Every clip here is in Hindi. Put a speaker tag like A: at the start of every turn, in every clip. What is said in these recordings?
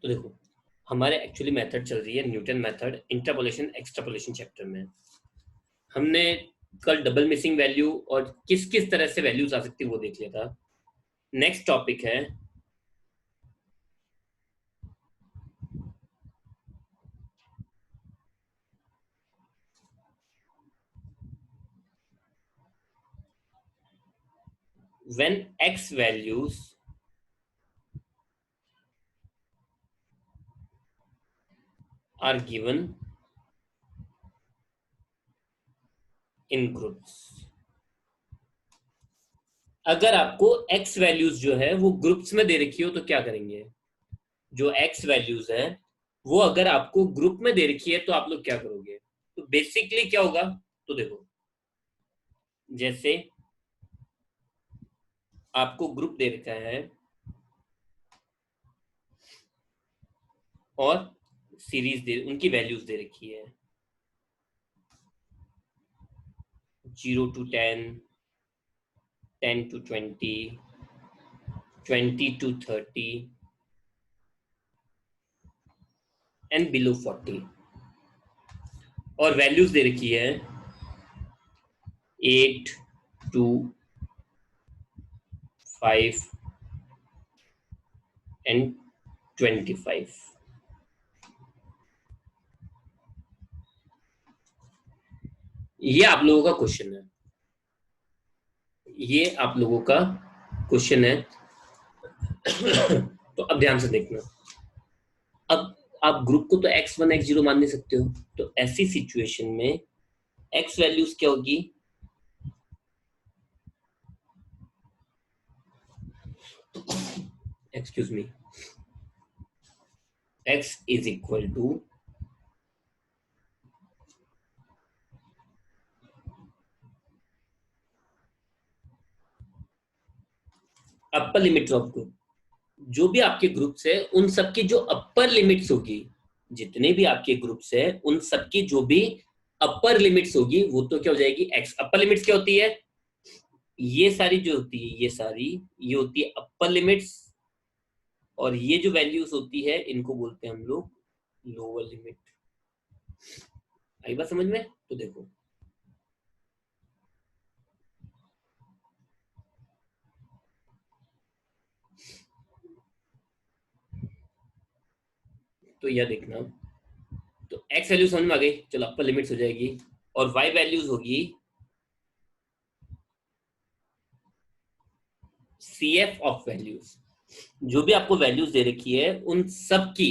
A: तो देखो, हमारे एक्चुअली मेथड चल रही है Newton method interpolation extrapolation chapter में। हमने कल डबल मिसिंग वैल्यू और किस किस तरह से वैल्यूज आ सकती है वो देख लिया था। नेक्स्ट टॉपिक है when x values are given in groups. अगर आपको एक्स वैल्यूज जो है वो ग्रुप्स में दे रखी हो तो क्या करेंगे? जो एक्स वैल्यूज है वो अगर आपको ग्रुप में दे रखी है तो आप लोग क्या करोगे? तो बेसिकली क्या होगा, तो देखो, जैसे आपको ग्रुप दे रखा है और सीरीज दे, उनकी वैल्यूज दे रखी है 0 to 10, 10 to 20, 20 to 30 and below 40। और वैल्यूज दे रखी है 8, 2, 5 एंड 25। ये आप लोगों का क्वेश्चन है, ये आप लोगों का क्वेश्चन है। तो अब ध्यान से देखना। अब आप ग्रुप को तो x1 x0 मान नहीं सकते हो, तो ऐसी सिचुएशन में x वैल्यूज क्या होगी? Excuse me, x is equal to upper limit of group. जो भी आपके ग्रुप्स है उन सबकी जो अपर लिमिट्स होगी, जितने भी आपके ग्रुप्स है उन सबकी जो भी अपर लिमिट्स होगी वो तो क्या हो जाएगी? x। अपर लिमिट्स क्या होती है? ये सारी जो होती है, ये सारी, ये होती है अपर लिमिट्स। और ये जो वैल्यूज होती है इनको बोलते हैं हम लोग लोअर लिमिट। आई बात समझ में? तो देखो, तो यह देखना, तो x वैल्यू समझ में आ गई, चलो अपर लिमिट्स हो जाएगी। और y वैल्यूज होगी CF ऑफ वैल्यूज। जो भी आपको वैल्यूज दे रखी है उन सब की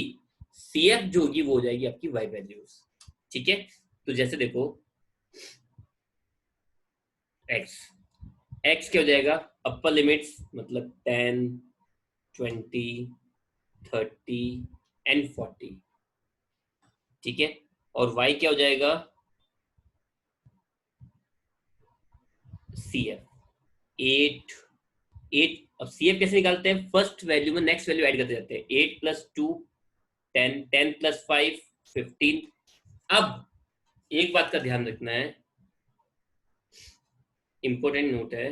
A: CF जो होगी वो हो जाएगी आपकी y वैल्यूज। ठीक है, तो जैसे देखो x, x क्या हो जाएगा? अपर लिमिट्स मतलब 10, 20, 30 एंड 40। ठीक है, और y क्या हो जाएगा? CF 8। 8, अब CF कैसे निकालते हैं? फर्स्ट वैल्यू में नेक्स्ट वैल्यू ऐड करते जाते हैं। 8 + 2 10, 10 + 5 15। अब एक बात का ध्यान रखना है, इंपॉर्टेंट नोट है,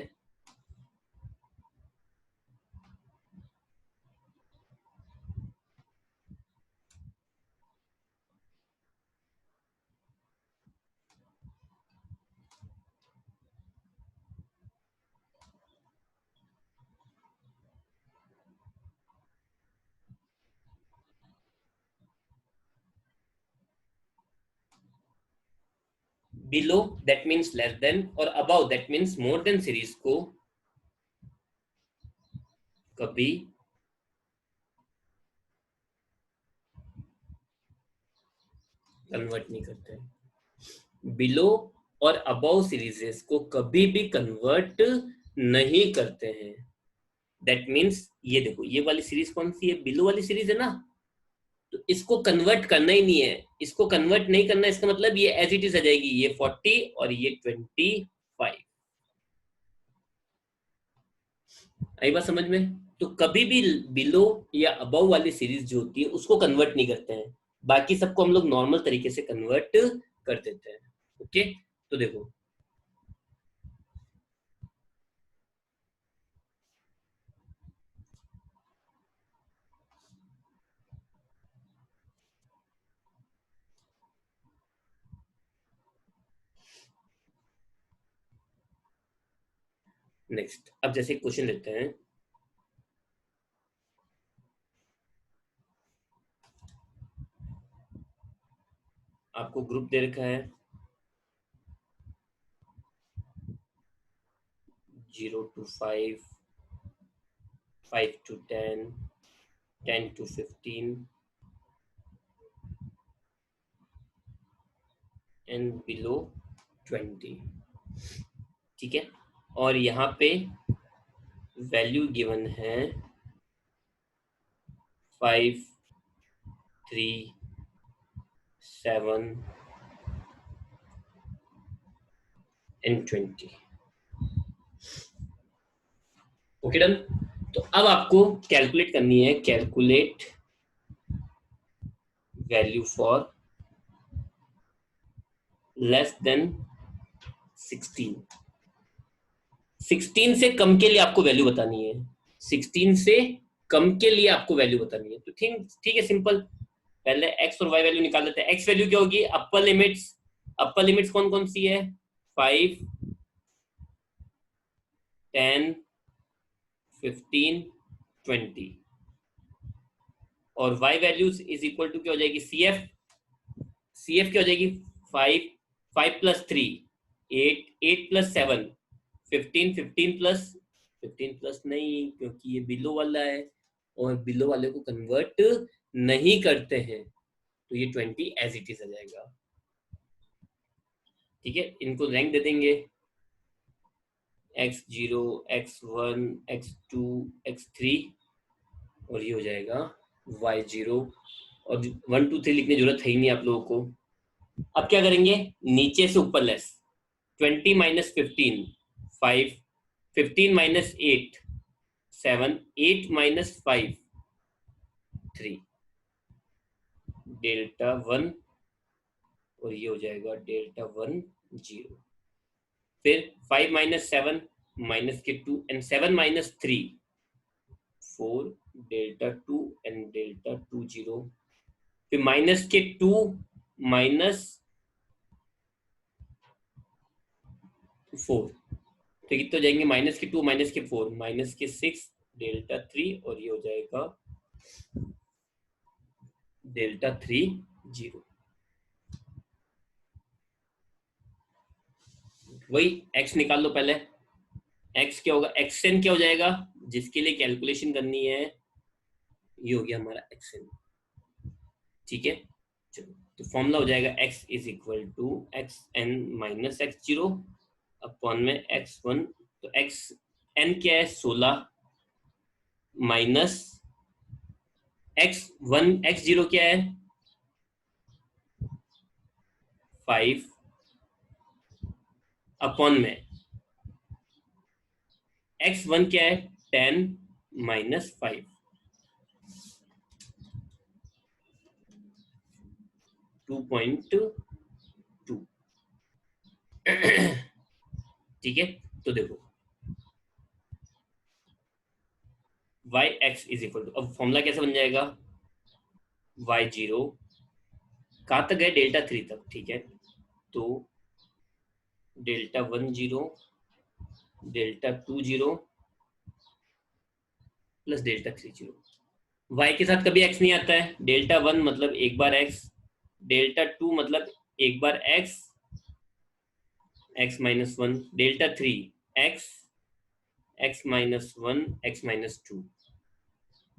A: below that means less than और above that means more than series को कभी कन्वर्ट नहीं करते। बिलो और अबव सीरीजेस को कभी भी कन्वर्ट नहीं करते हैं। दैट मीन्स ये देखो, ये वाली सीरीज कौन सी है? बिलो वाली सीरीज है ना, तो इसको कन्वर्ट करना ही नहीं है। इसको कन्वर्ट नहीं करना, इसका मतलब ये एज इट इज आ जाएगी, ये 40 और ये 25। आई बात समझ में? तो कभी भी बिलो या अबव वाली सीरीज जो होती है उसको कन्वर्ट नहीं करते हैं, बाकी सबको हम लोग नॉर्मल तरीके से कन्वर्ट कर देते हैं। ओके, तो देखो, नेक्स्ट, अब जैसे क्वेश्चन लेते हैं, आपको ग्रुप दे रखा है 0 to 5, 5 to 10, 10 to 15 and below 20। ठीक है, और यहाँ पे वैल्यू गिवन है 5, 3, 7 एंड 20। Okay done. तो अब आपको कैलकुलेट करनी है, calculate value for less than 16। 16 से कम के लिए आपको वैल्यू बतानी है, 16 से कम के लिए आपको वैल्यू बतानी है। तो ठीक है, सिंपल, पहले x और y वैल्यू निकाल लेते हैं। x वैल्यू क्या होगी, अपर लिमिट्स, अपर लिमिट्स कौन कौन सी है, 5, 10, 15, 20, और y values is equal to क्या हो जाएगी, CF क्या हो जाएगी, 5, 5 प्लस 3, 8, 8 प्लस 7, 15, 15 प्लस नहीं, क्योंकि ये बिलो वाला है और बिलो वाले को कन्वर्ट नहीं करते हैं, तो ये 20 एज इट इज आ जाएगा। ठीक है, इनको रैंक दे देंगे, x0, x1, x2, x3, और ये हो जाएगा y0, और 1 2 3 लिखने की जरूरत है ही नहीं आप लोगों को। अब क्या करेंगे, नीचे से ऊपर less, 20 minus 15, 5, 15 minus 8, 7, 8 minus 5, 3, delta 1, और ये हो जाएगा डेल्टा 1, 0। फिर 5 माइनस 7, माइनस के 2, and 7 minus 3, 4, delta 2 and delta 2, 0। फिर माइनस के 2, माइनस 4, तो कितने हो जाएंगे, माइनस के 2, माइनस के 4, माइनस के 6, डेल्टा 3, और ये हो जाएगा डेल्टा 3, 0। वही x निकाल लो पहले, x क्या होगा, xn क्या हो जाएगा, जिसके लिए कैलकुलेशन करनी है, ये हो गया हमारा xn। ठीक है, चलो, तो फॉर्मूला हो जाएगा x is equal to x n minus x0 upon में x1। तो एक्स एन क्या है, 16, माइनस x1, x0 क्या है, 5, अपॉन में x1 क्या है, 10 माइनस 5, 2.2। ठीक है, तो देखो y x is equal to, अब फॉर्मूला कैसे बन जाएगा, y0 कहाँ तक है, डेल्टा 3 तक। ठीक है, तो delta 1, 0, delta 2, 0 plus delta 3, 0। y के साथ कभी x नहीं आता है, डेल्टा 1 मतलब एक बार x, डेल्टा 2 मतलब एक बार x, x minus 1, delta 3 x, x minus 1, x minus 2,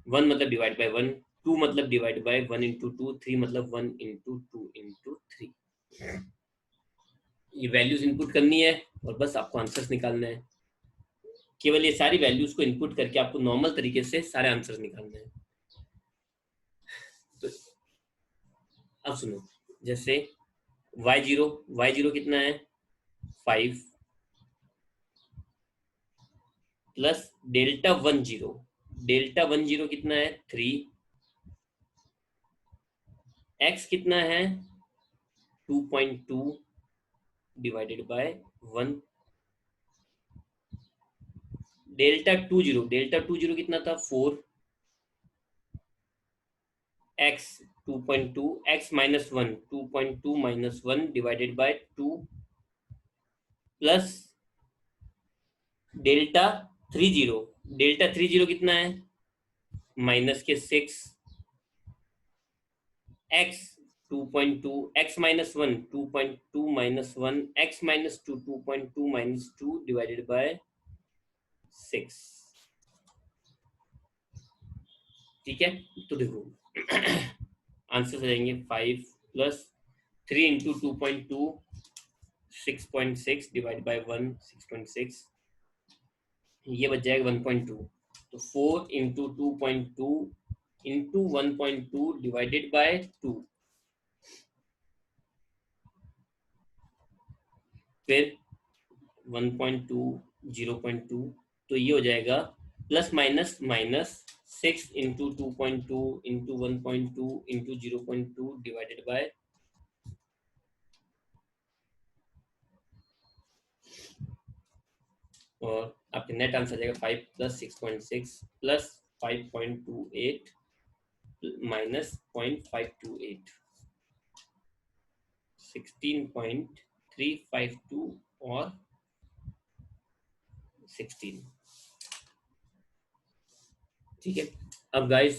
A: 1 मतलब डिवाइड बाय 1, 2 मतलब डिवाइड बाय 1 इंटू 2, 3 मतलब 1 इंटू 2 इंटू 3। ये वैल्यूज इनपुट करनी है और बस आपको आंसर्स निकालना है। केवल ये सारी वैल्यूज को इनपुट करके आपको नॉर्मल तरीके से सारे आंसर्स निकालने हैं। तो अब सुनो, जैसे y0 कितना है, 5, प्लस डेल्टा 1, 0, डेल्टा 1, 0 कितना है, 3, x कितना है, 2.2 डिवाइडेड बाय 1, डेल्टा 2, 0, डेल्टा 2, 0 कितना था, 4, x 2.2, x minus 1, 2.2 minus 1 divided by 2, plus delta 30, delta 30 कितना है, माइनस के 6, x 2.2, x minus 1 2.2 minus 1, x minus 2 2.2 minus 2 divided by 6। ठीक है, तो देखो आंसर हो जाएंगे 5 प्लस 3 इंटू 2.2 6.6 डिवाइड बाय 1 6.6, ये बच जाएगा 1.2। तो 4 इंटू 2.2 इंटू 1.2 डिवाइडेड बाय 2, फिर 1.2 0.2, तो ये हो जाएगा plus minus minus 6 into 2.2 into 1.2 into 0.2 divided by, और आपके नेट आंसर आ जाएगा 5 प्लस 6.6 प्लस 5.28 माइनस 0.528, 16.352 और 16। ठीक है, अब गाइस